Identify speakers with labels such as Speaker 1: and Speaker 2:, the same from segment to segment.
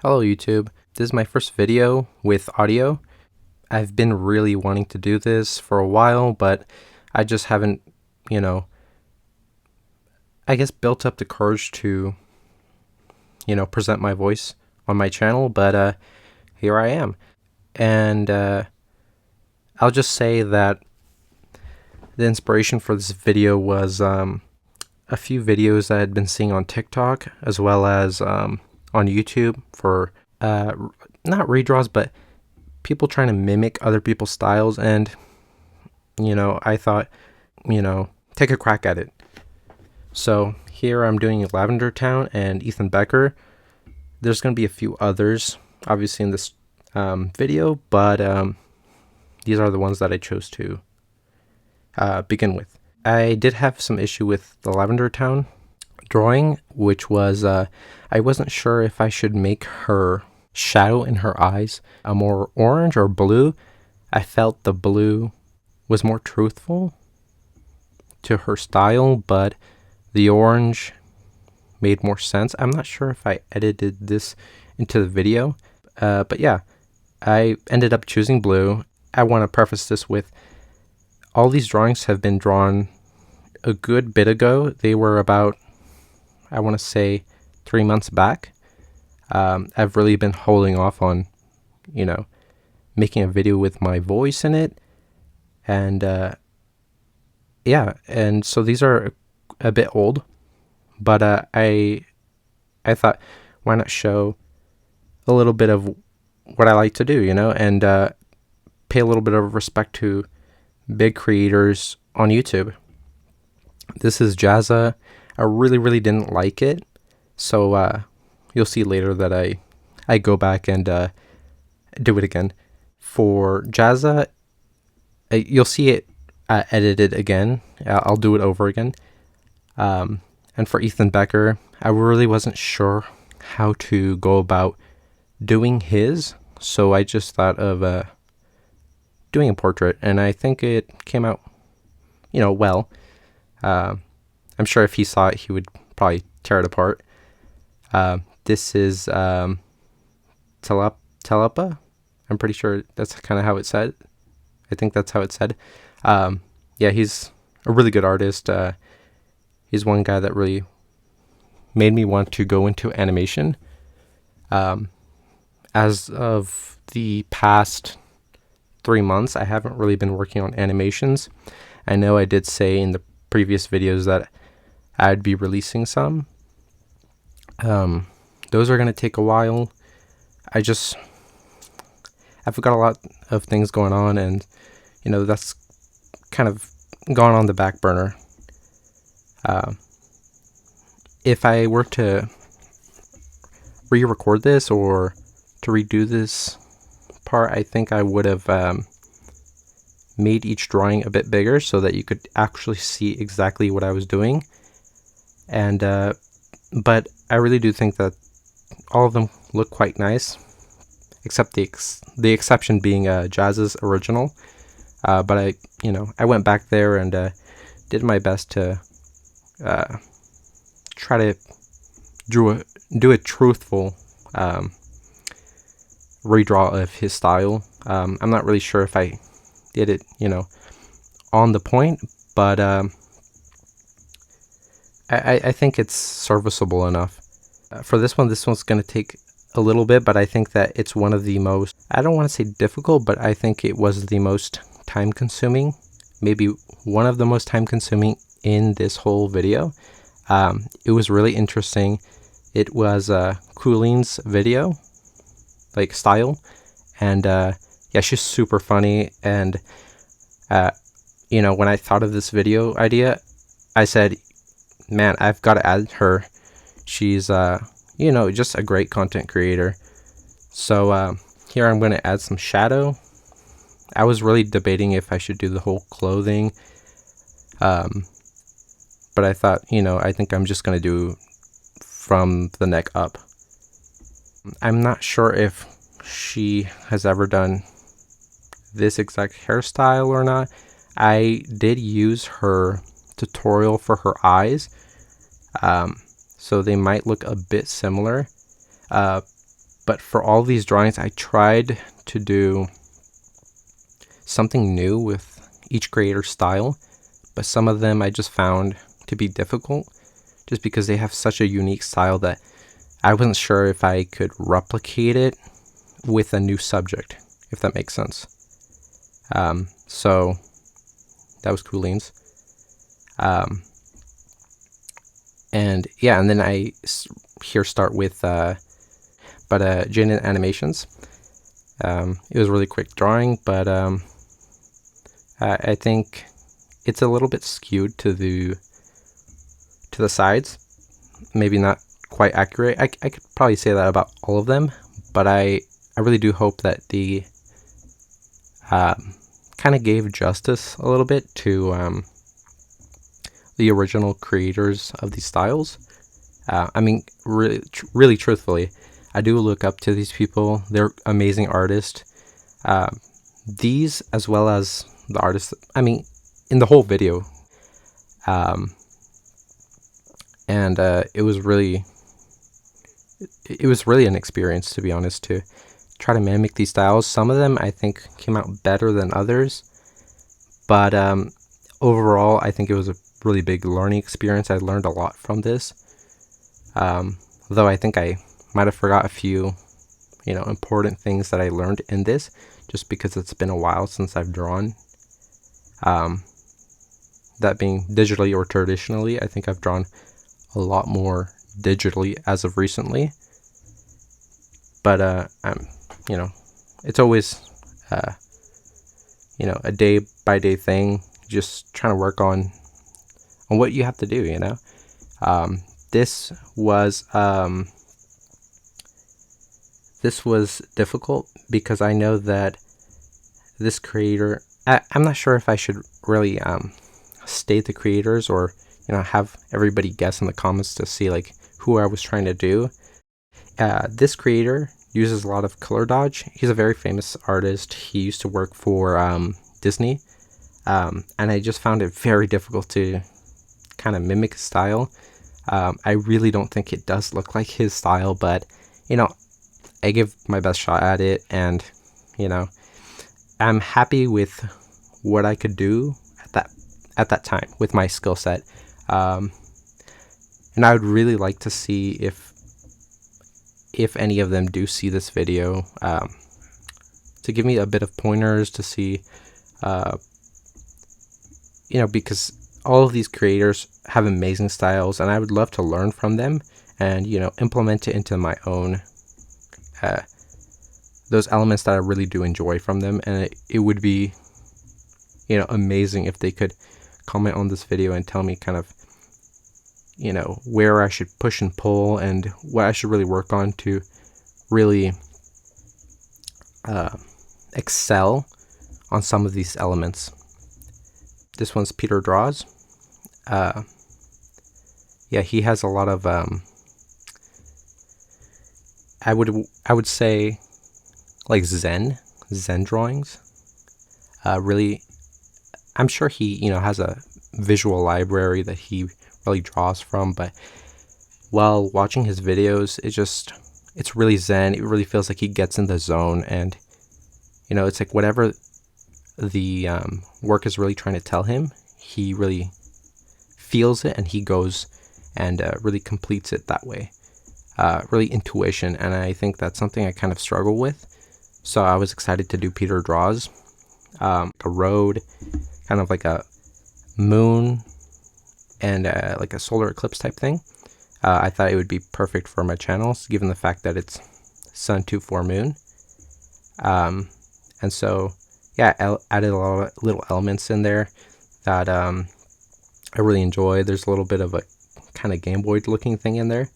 Speaker 1: Hello YouTube, this is my first video with audio. I've been really wanting to do this for a while, but I just haven't, you know, I guess built up the courage to, present my voice on my channel, but here I am. And I'll just say that the inspiration for this video was a few videos that I had been seeing on TikTok as well as on YouTube for not redraws, but people trying to mimic other people's styles. And, I thought, take a crack at it. So here I'm doing Lavender Town and Ethan Becker. There's going to be a few others, obviously, in this video, but these are the ones that I chose to begin with. I did have some issue with the Lavender Town drawing, which was I wasn't sure if I should make her shadow in her eyes a more orange or blue. I felt the blue was more truthful to her style, but the orange made more sense. I'm not sure if I edited this into the video, but yeah, I ended up choosing blue. I want to preface this with all these drawings have been drawn a good bit ago. They were about, I want to say, 3 months back. I've really been holding off on, making a video with my voice in it. And yeah, and so these are a bit old, but I thought, why not show a little bit of what I like to do, and pay a little bit of respect to big creators on YouTube. This is Jazza. I really didn't like it, so you'll see later that I go back and do it again. For Jazza, you'll see it edited again. I'll do it over again. And for Ethan Becker, I really wasn't sure how to go about doing his, so I just thought of doing a portrait, and I think it came out, well. I'm sure if he saw it, he would probably tear it apart. This is Telepa. I'm pretty sure that's kind of how it said. I think that's how it said. Yeah, he's a really good artist. He's one guy that really made me want to go into animation. As of the past 3 months, I haven't really been working on animations. I know I did say in the previous videos that I'd be releasing some. Those are going to take a while. I've got a lot of things going on, and that's kind of gone on the back burner. If I were to re-record this or to redo this part, I think I would have made each drawing a bit bigger so that you could actually see exactly what I was doing. And but I really do think that all of them look quite nice, except the exception being Jazza's original. But I went back there and did my best to try to do a truthful redraw of his style. I'm not really sure if I did it, on the point, but I think it's serviceable enough. For this one's going to take a little bit, but I think that it's one of the most, I don't want to say difficult, but I think it was the most time consuming, maybe one of the most time consuming in this whole video. It was really interesting. It was Cooleen's video, like, style, and yeah, she's super funny. And when I thought of this video idea, I said, man, I've got to add her. She's just a great content creator. So here I'm going to add some shadow. I was really debating if I should do the whole clothing, but I thought, I think I'm just going to do from the neck up. I'm not sure if she has ever done this exact hairstyle or not. I did use her tutorial for her eyes, so they might look a bit similar, but But for all these drawings, I tried to do something new with each creator's style, but some of them I just found to be difficult just because they have such a unique style that I wasn't sure if I could replicate it with a new subject, if that makes sense. So that was Cooleen's. And yeah, and then I here start with Jaden Animations. It was a really quick drawing, but I think it's a little bit skewed to the sides. Maybe not quite accurate. I could probably say that about all of them, but I really do hope that the kind of gave justice a little bit to the original creators of these styles. I mean, really truthfully, I do look up to these people. They're amazing artists. These, as well as the artists, I mean, in the whole video. And it was really an experience, to be honest, to try to mimic these styles. Some of them I think came out better than others, but overall I think it was a really big learning experience. I learned a lot from this, though I think I might have forgot a few important things that I learned in this, just because it's been a while since I've drawn. That being digitally or traditionally, I think I've drawn a lot more digitally as of recently, but it's always a day by day thing, just trying to work on what you have to do. This was difficult because I know that this creator, I'm not sure if I should really state the creators, or have everybody guess in the comments to see like who I was trying to do. This creator uses a lot of color dodge. He's a very famous artist. He used to work for Disney, and I just found it very difficult to kind of mimic his style. I really don't think it does look like his style, but I give my best shot at it, and I'm happy with what I could do at that time with my skill set. And I would really like to see if any of them do see this video, to give me a bit of pointers to see, because all of these creators have amazing styles, and I would love to learn from them and implement it into my own, those elements that I really do enjoy from them. And it would be amazing if they could comment on this video and tell me kind of where I should push and pull and what I should really work on to really excel on some of these elements. This one's Peter Draws. Yeah, he has a lot of I would say like Zen drawings. Really, I'm sure he has a visual library that he really draws from, but while watching his videos, it's really zen. It really feels like he gets in the zone, and it's like whatever the work is really trying to tell him, he really feels it and he goes and really completes it that way. Really intuition, and I think that's something I kind of struggle with, so I was excited to do Peter Draws. A road, kind of like a moon and like a solar eclipse type thing. I thought it would be perfect for my channels, given the fact that it's Sun 2-4 moon. And so yeah, I added a lot of little elements in there that I really enjoy. There's a little bit of a kind of Game Boy looking thing in there.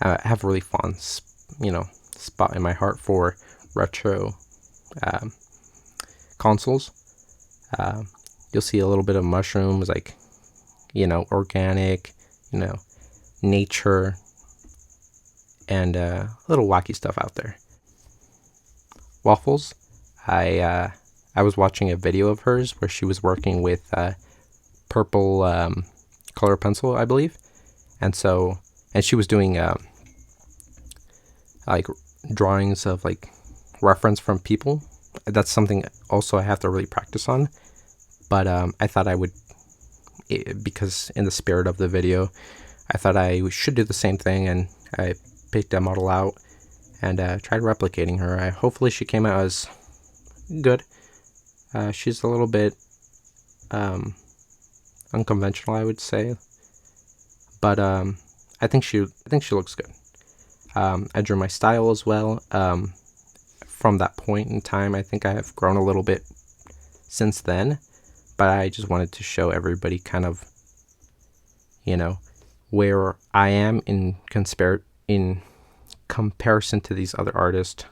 Speaker 1: I have a really fond spot in my heart for retro consoles. You'll see a little bit of mushrooms, like organic, nature, and little wacky stuff out there. Waffles, I was watching a video of hers where she was working with purple color pencil, I believe, and she was doing like drawings of like reference from people. That's something also I have to really practice on. But I thought I would, because in the spirit of the video, I thought I should do the same thing, and I picked a model out and tried replicating her. Hopefully she came out as good. She's a little bit unconventional, I would say, but I think she looks good. I drew my style as well. From that point in time, I think I have grown a little bit since then, but I just wanted to show everybody kind of, where I am in comparison to these other artists.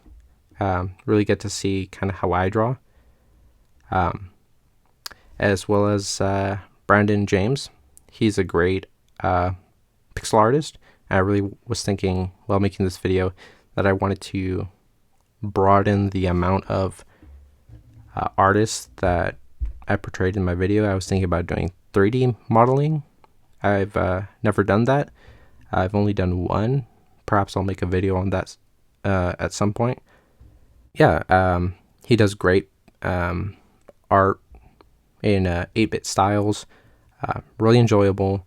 Speaker 1: Really get to see kind of how I draw, as well as Brandon James. He's a great pixel artist. I really was thinking while making this video that I wanted to broaden the amount of artists that I portrayed in my video. I was thinking about doing 3D modeling. I've never done that. I've only done one. Perhaps I'll make a video on that at some point. Yeah, he does great art in 8-bit styles. Really enjoyable.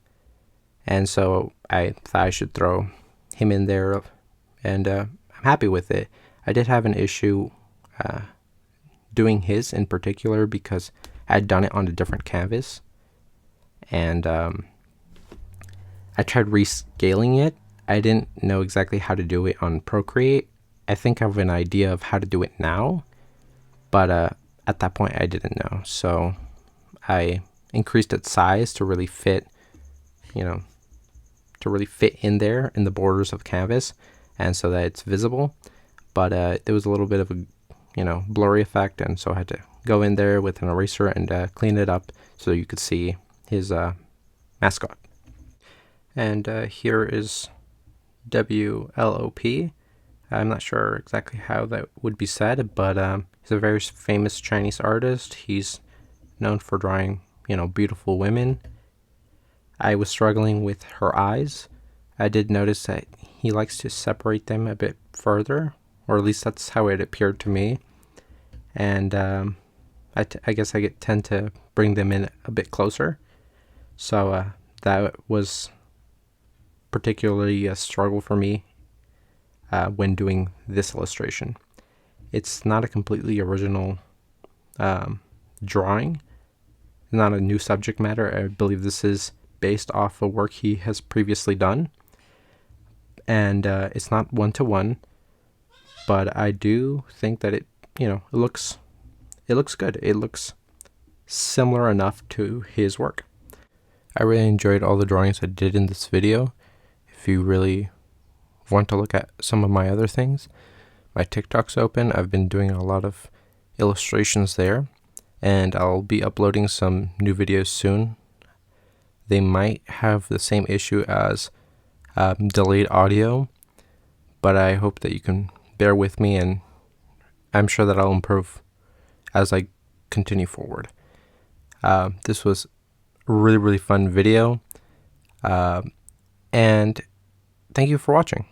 Speaker 1: And so I thought I should throw him in there, and I'm happy with it. I did have an issue doing his in particular because I had done it on a different canvas, and I tried rescaling it. I didn't know exactly how to do it on Procreate. I think I have an idea of how to do it now, but at that point I didn't know. So I increased its size to really fit, in there in the borders of the canvas, and so that it's visible. But there was a little bit of a, blurry effect, and so I had to go in there with an eraser and clean it up so you could see his mascot. And here is WLOP. I'm not sure exactly how that would be said, but he's a very famous Chinese artist. He's known for drawing, beautiful women. I was struggling with her eyes. I did notice that he likes to separate them a bit further, or at least that's how it appeared to me. And I guess I tend to bring them in a bit closer. So that was particularly a struggle for me when doing this illustration. It's not a completely original drawing, not a new subject matter. I believe this is based off of work he has previously done, and it's not one-to-one, but I do think that it looks good. It looks similar enough to his work. I really enjoyed all the drawings I did in this video. If you really want to look at some of my other things, my TikTok's open. I've been doing a lot of illustrations there, and I'll be uploading some new videos soon. They might have the same issue as delayed audio, but I hope that you can bear with me, and I'm sure that I'll improve as I continue forward. This was a really, really fun video, and thank you for watching.